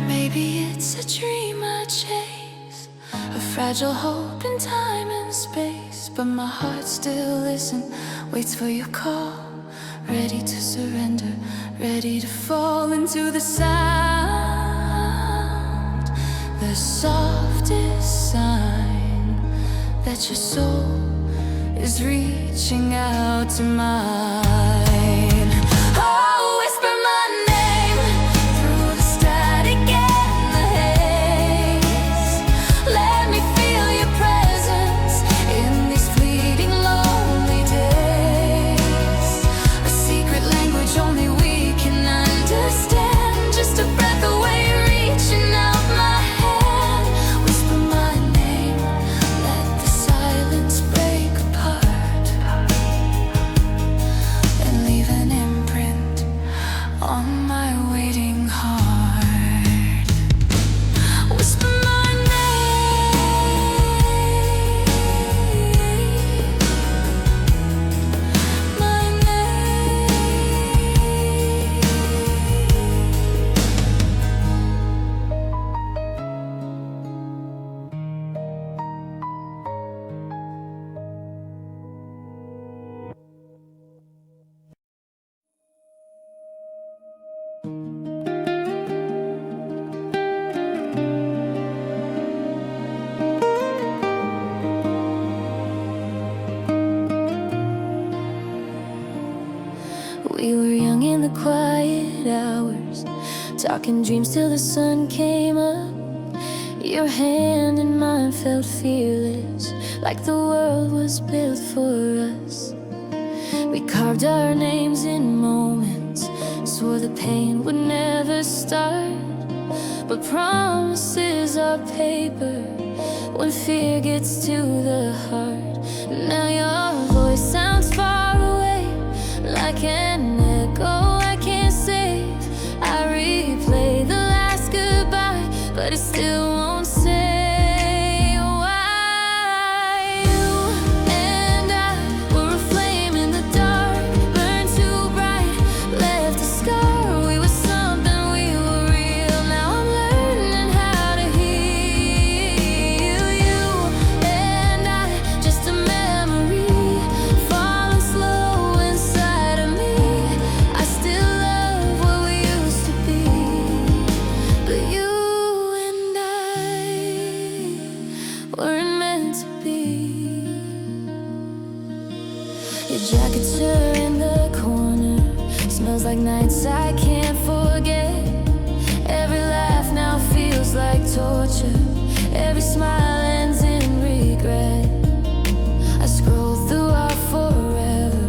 Maybe it's a dream I chase, a fragile hope in time and space, but my heart still listens, waits for your call, ready to surrender, ready to fall into the sound, the softest sign that your soul is reaching out to mine. Oh, whisper my name through the static and the haze. Let me feel your presence in these fleeting lonely days. A secret language only we can understand, just a breath away reaching out my hand. Whisper my name, let the silence break apart and leave an imprint on my waiting heart. Whisper my name, my We were young in the quiet hours, talking dreams till the sun came up. Your hand in mine felt fearless, like the world was built for us. We carved our names in moments, swore the pain would never start. But promises are paper when fear gets to the heart. Now your voice sounds far away, like an echo I can't save. I replay the last goodbye, but it still won't say why. You and I were a flame in the dark, burned too bright, left a scar. We were something, we were real. Now I'm Like a tour in the corner, smells like nights I can't forget. Every laugh now feels like torture. Every smile ends in regret. I scroll through our forever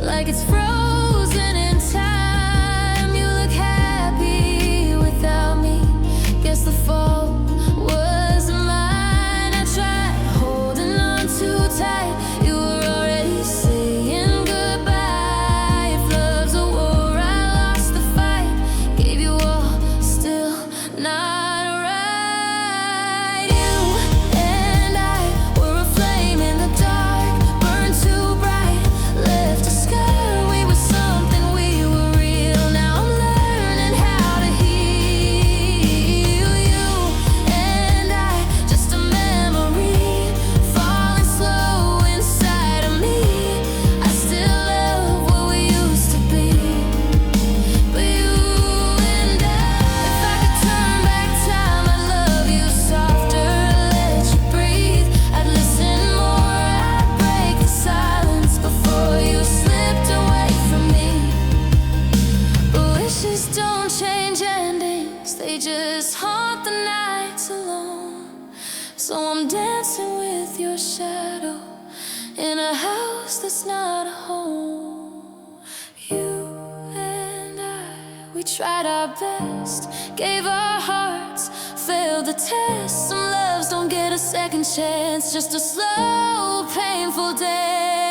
like it's frozen in time. You look happy without me. Guess the fault was mine. I tried holding on too tight. You were already saying goodbye. If love's a war, I lost the fight. Gave you all, still not right. You and I were a flame in the dark, burned too bright, left a scar. We were something, we were real. Now I'm learning how to heal. You and I, just a memory, falling slow inside of me. I still love what we used to be. But you and if I could turn back time, I'd love you softer, let you breathe. I'd listen more, I'd break the silence before you slipped away from me. But wishes don't change endings, they just haunt the nights alone. So I'm dancing with your shadow in a house that's not a home. You and I, we tried our best, gave our hearts, failed the test. Some loves don't get a second chance, just a slow, painful death.